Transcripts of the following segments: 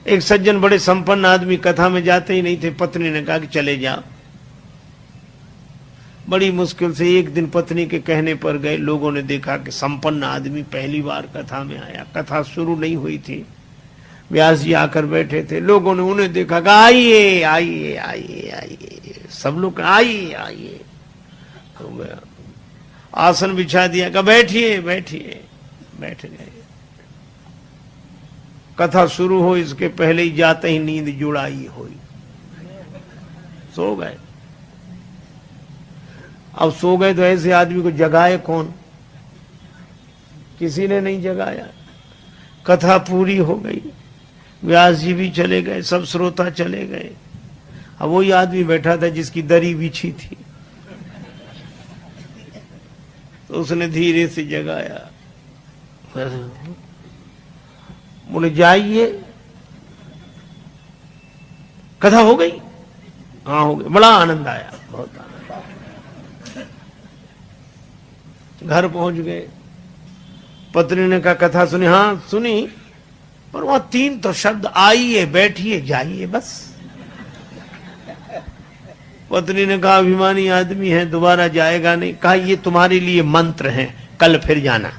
एक सज्जन बड़े संपन्न आदमी कथा में जाते ही नहीं थे। पत्नी ने कहा कि चले जाओ। बड़ी मुश्किल से एक दिन पत्नी के कहने पर गए। लोगों ने देखा कि संपन्न आदमी पहली बार कथा में आया। कथा शुरू नहीं हुई थी, व्यास जी आकर बैठे थे। लोगों ने उन्हें देखा कि आइए आइए आइए आइए, सब लोग आइए आइए। हो गया, आसन बिछा दिया, कहा बैठिए बैठिए, बैठ गए। कथा शुरू हो इसके पहले ही जाते ही नींद जुड़ाई हुई, सो गए। अब सो गए तो ऐसे आदमी को जगाए कौन? किसी ने नहीं जगाया। कथा पूरी हो गई, व्यास जी भी चले गए, सब श्रोता चले गए। अब वही आदमी बैठा था जिसकी दरी बिछी थी, तो उसने धीरे से जगाया। बोले जाइए, कथा हो गई? हाँ हो गई। बड़ा आनंद आया, बहुत आनंद। घर पहुंच गए। पत्नी ने कहा कथा सुनी? हाँ सुनी, पर वहां 3 तो शब्द, आइए बैठिए जाइए, बस। पत्नी ने कहा अभिमानी आदमी है, दोबारा जाएगा नहीं। कहा ये तुम्हारे लिए मंत्र हैं, कल फिर जाना।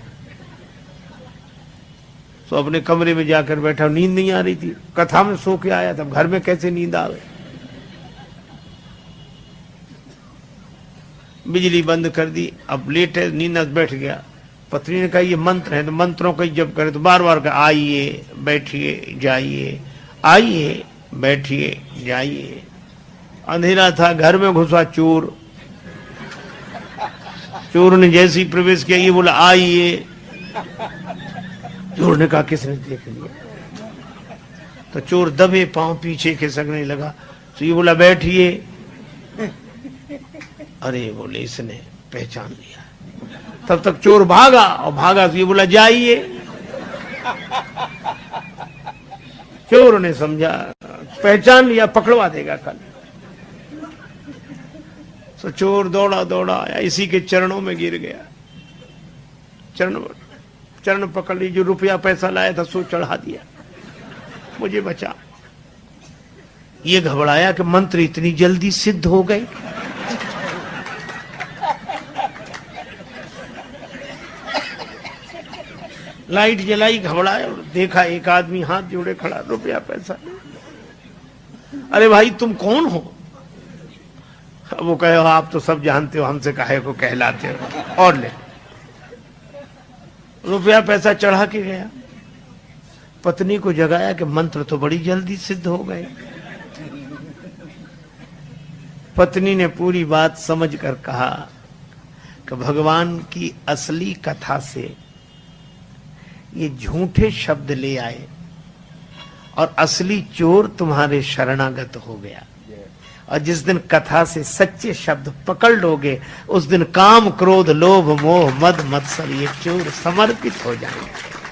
तो अपने कमरे में जाकर बैठा। नींद नहीं आ रही थी, कथा में सो के आया था, घर में कैसे नींद आवे? बिजली बंद कर दी। अब लेट है, नींद बैठ गया। पत्नी ने कहा ये मंत्र है, तो मंत्रों का जब करे तो बार बार कहा आइए बैठिए जाइए, आइए बैठिए जाइए। अंधेरा था, घर में घुसा चोर। चोर ने जैसे ही प्रवेश किया, ये बोला आइए। चोर ने कहा किसने देख लिया? तो चोर दबे पांव पीछे खिसकने लगा। तो ये बोला बैठिए। अरे बोले इसने पहचान लिया। तब तक चोर भागा, और भागा तो ये बोला जाइए। चोर ने समझा पहचान लिया, पकड़वा देगा कल। तो चोर दौड़ा दौड़ा आया, इसी के चरणों में गिर गया। चरण पकड़ ली, जो रुपया पैसा लाया था सो चढ़ा दिया, मुझे बचा। ये घबराया कि मंत्र इतनी जल्दी सिद्ध हो गए। लाइट जलाई, घबराया और देखा एक आदमी हाथ जोड़े खड़ा, रुपया पैसा नहीं। अरे भाई तुम कौन हो? वो कहे आप तो सब जानते हो, हमसे काहे को कहलाते हो, और ले। रुपया पैसा चढ़ा के गया। पत्नी को जगाया कि मंत्र तो बड़ी जल्दी सिद्ध हो गए। पत्नी ने पूरी बात समझकर कहा कि भगवान की असली कथा से ये झूठे शब्द ले आए, और असली चोर तुम्हारे शरणागत हो गया। और जिस दिन कथा से सच्चे शब्द पकड़ लोगे, उस दिन काम क्रोध लोभ मोह मद मत्सर ये चोर समर्पित हो जाएंगे।